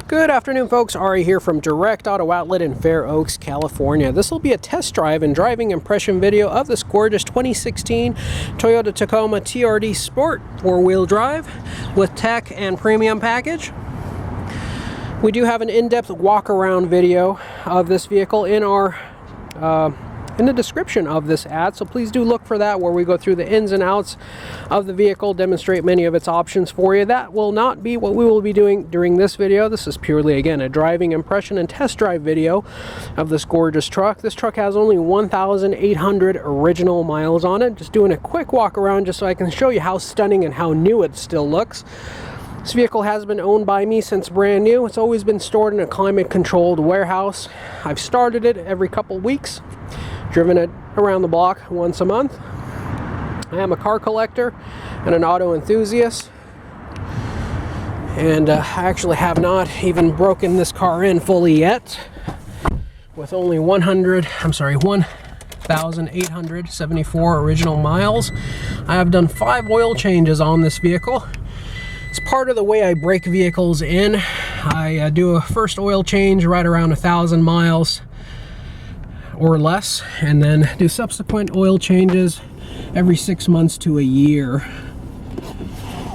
Good afternoon, folks. Ari here from Direct Auto Outlet in Fair Oaks, California. This will be a test drive and driving impression video of this gorgeous 2016 Toyota Tacoma TRD Sport 4-wheel drive with tech and premium package. We do have an in-depth walk-around video of this vehicle in our in the description of this ad, so please do look for that, where we go through the ins and outs of the vehicle, demonstrate many of its options for you. That will not be what we will be doing during this video. This is purely, again, a driving impression and test drive video of this gorgeous truck. This truck has only 1,800 original miles on it. Just doing a quick walk around just so I can show you how stunning and how new it still looks. This vehicle has been owned by me since brand new. It's always been stored in a climate-controlled warehouse. I've started it every couple weeks, driven it around the block once a month. I am a car collector and an auto enthusiast, and I actually have not even broken this car in fully yet. With only 1,874 original miles, I have done 5 oil changes on this vehicle. It's part of the way I break vehicles in. I do a first oil change right around 1,000 miles or less, and then do subsequent oil changes every 6 months to a year.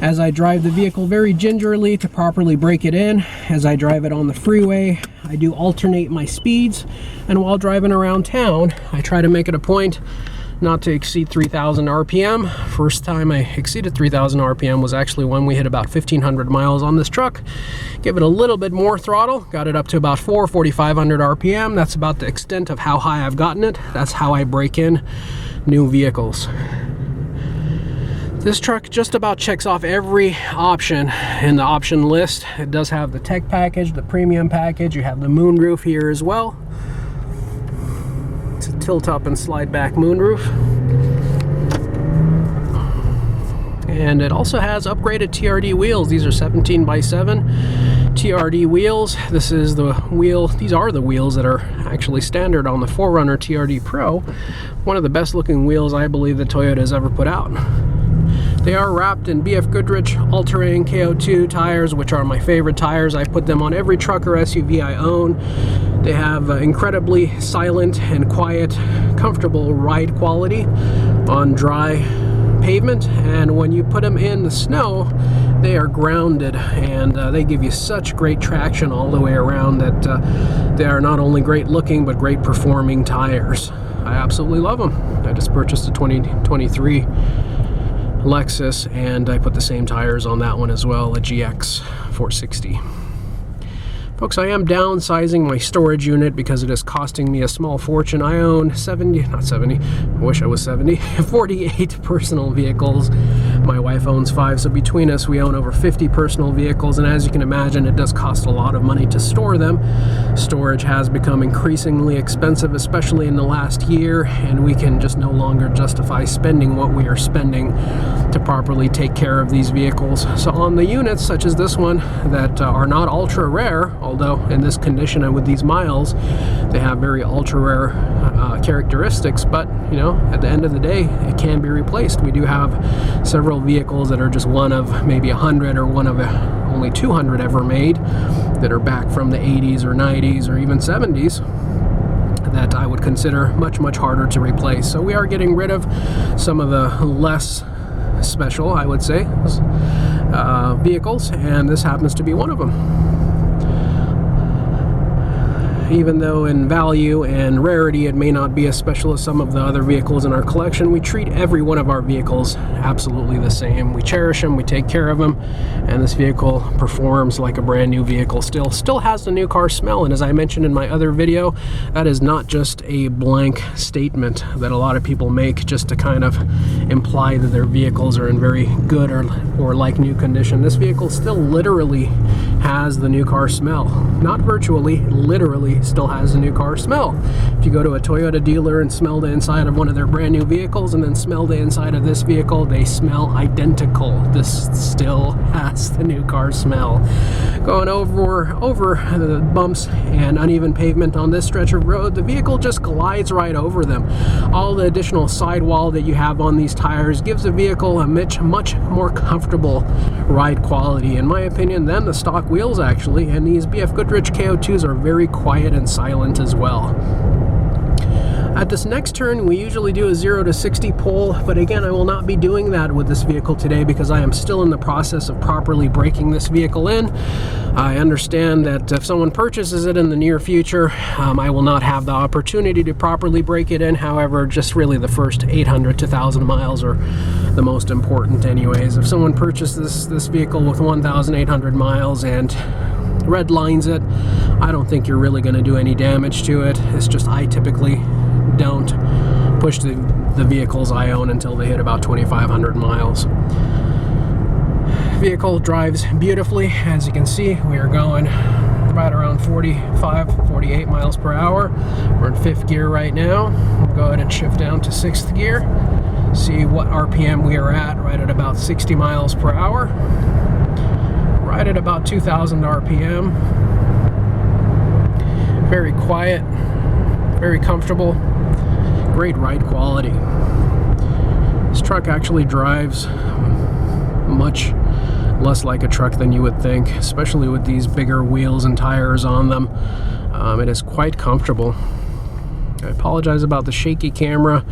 As I drive the vehicle very gingerly to properly break it in, as I drive it on the freeway, I do alternate my speeds, and while driving around town, I try to make it a point not to exceed 3,000 RPM. First time I exceeded 3,000 RPM was actually when we hit about 1,500 miles on this truck. Give it a little bit more throttle, got it up to about 4,500 RPM. That's about the extent of how high I've gotten it. That's how I break in new vehicles. This truck just about checks off every option in the option list. It does have the tech package, the premium package. You have the moonroof here as well. It's a tilt up and slide back moonroof. And it also has upgraded TRD wheels. These are 17x7 TRD wheels. This is the wheel, these are the wheels that are actually standard on the 4Runner TRD Pro. One of the best looking wheels I believe that Toyota has ever put out. They are wrapped in BF Goodrich All-Terrain KO2 tires, which are my favorite tires. I put them on every truck or SUV I own. They have incredibly silent and quiet, comfortable ride quality on dry pavement, and when you put them in the snow, they are grounded, and they give you such great traction all the way around that they are not only great looking but great performing tires. I absolutely love them. I just purchased a 2023 Lexus, and I put the same tires on that one as well, a GX 460. Folks, I am downsizing my storage unit because it is costing me a small fortune. I own 48 personal vehicles. My wife owns 5, so between us we own over 50 personal vehicles, and as you can imagine, it does cost a lot of money to store them. Storage has become increasingly expensive, especially in the last year, and we can just no longer justify spending what we are spending to properly take care of these vehicles. So on the units such as this one that are not ultra rare, although in this condition and with these miles they have very ultra rare characteristics, but you know, at the end of the day it can be replaced. We do have several vehicles that are just one of maybe 100 or one of only 200 ever made that are back from the 80s or 90s or even 70s that I would consider much harder to replace. So we are getting rid of some of the less special, I would say, vehicles, and this happens to be one of them. Even though in value and rarity it may not be as special as some of the other vehicles in our collection, we treat every one of our vehicles absolutely the same. We cherish them, we take care of them, and this vehicle performs like a brand new vehicle. Still has the new car smell, and as I mentioned in my other video, that is not just a blank statement that a lot of people make just to kind of imply that their vehicles are in very good or like new condition. This vehicle still literally has the new car smell. Not virtually, literally still has the new car smell. If you go to a Toyota dealer and smell the inside of one of their brand new vehicles and then smell the inside of this vehicle, they smell identical. This still has the new car smell. Going over the bumps and uneven pavement on this stretch of road, the vehicle just glides right over them. All the additional sidewall that you have on these tires gives the vehicle a much more comfortable ride quality, in my opinion, than the stock wheels actually. And these BF Goodrich KO2s are very quiet and silent as well. At this next turn, we usually do a 0 to 60 pull, but again, I will not be doing that with this vehicle today because I am still in the process of properly breaking this vehicle in. I understand that if someone purchases it in the near future, I will not have the opportunity to properly break it in. However, just really the first 800 to 1,000 miles are the most important anyways. If someone purchases this vehicle with 1,800 miles and red lines it, I don't think you're really going to do any damage to it. It's just I typically don't push the vehicles I own until they hit about 2,500 miles. Vehicle drives beautifully. As you can see, we are going right around 45, 48 miles per hour. We're in 5th gear right now. We'll go ahead and shift down to 6th gear. See what RPM we are at, right at about 60 miles per hour. Right at about 2,000 RPM. Very quiet, very comfortable, great ride quality. This truck actually drives much less like a truck than you would think, especially with these bigger wheels and tires on them. It is quite comfortable. I apologize about the shaky camera.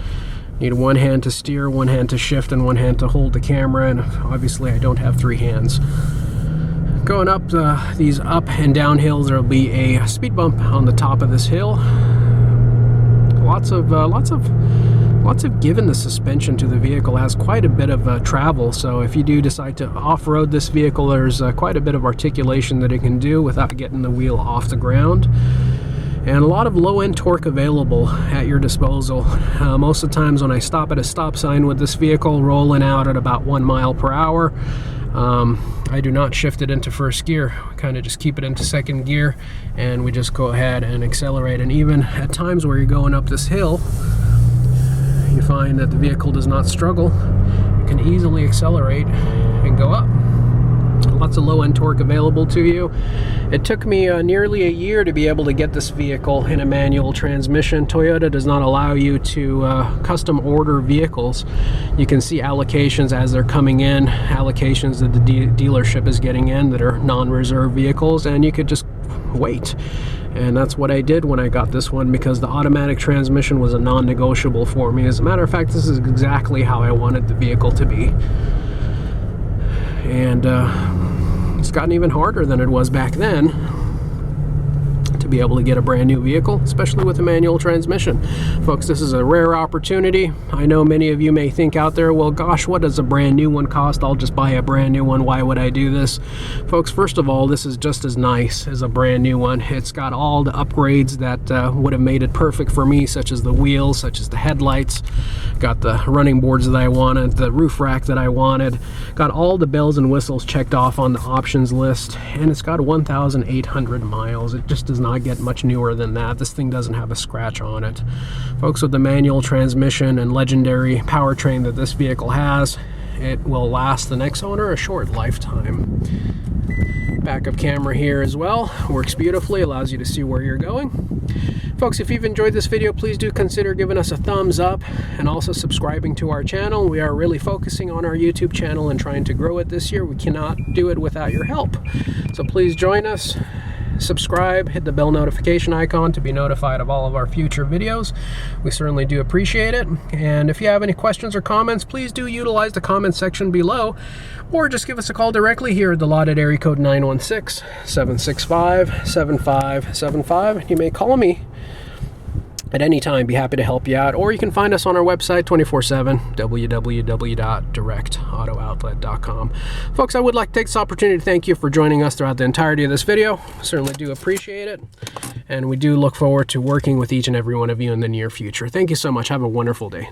Need one hand to steer, one hand to shift, and one hand to hold the camera, and obviously I don't have 3 hands. Going up these up and down hills, there will be a speed bump on the top of this hill. Lots of give in the suspension to the vehicle. It has quite a bit of travel, so if you do decide to off-road this vehicle, there's quite a bit of articulation that it can do without getting the wheel off the ground. And a lot of low-end torque available at your disposal. Most of the times when I stop at a stop sign with this vehicle, rolling out at about 1 mile per hour, I do not shift it into 1st gear. We kind of just keep it into 2nd gear, and we just go ahead and accelerate. And even at times where you're going up this hill, you find that the vehicle does not struggle. You can easily accelerate and go up. Lots of low-end torque available to you. It took me nearly a year to be able to get this vehicle in a manual transmission. Toyota does not allow you to custom order vehicles. You can see allocations as they're coming in, allocations that the dealership is getting in that are non-reserve vehicles, and you could just wait. And that's what I did when I got this one, because the automatic transmission was a non-negotiable for me. As a matter of fact, this is exactly how I wanted the vehicle to be. And it's gotten even harder than it was back then to be able to get a brand new vehicle, especially with a manual transmission. Folks, this is a rare opportunity. I know many of you may think out there, well, gosh, what does a brand new one cost? I'll just buy a brand new one. Why would I do this? Folks, first of all, this is just as nice as a brand new one. It's got all the upgrades that would have made it perfect for me, such as the wheels, such as the headlights, got the running boards that I wanted, the roof rack that I wanted, got all the bells and whistles checked off on the options list, and it's got 1,800 miles. It just does not get much newer than that. This thing doesn't have a scratch on it. Folks, with the manual transmission and legendary powertrain that this vehicle has, it will last the next owner a short lifetime. Backup camera here as well, works beautifully, allows you to see where you're going. Folks, if you've enjoyed this video, please do consider giving us a thumbs up and also subscribing to our channel. We are really focusing on our YouTube channel and trying to grow it this year. We cannot do it without your help. So please join us, subscribe, hit the bell notification icon to be notified of all of our future videos. We certainly do appreciate it. And if you have any questions or comments, please do utilize the comment section below, or just give us a call directly here at the lot at area code 916-765-7575. You may call me at any time. Be happy to help you out, or you can find us on our website 24/7, www.directauto.outlet.com. Folks, I would like to take this opportunity to thank you for joining us throughout the entirety of this video. Certainly do appreciate it, and we do look forward to working with each and every one of you in the near future. Thank you so much. Have a wonderful day.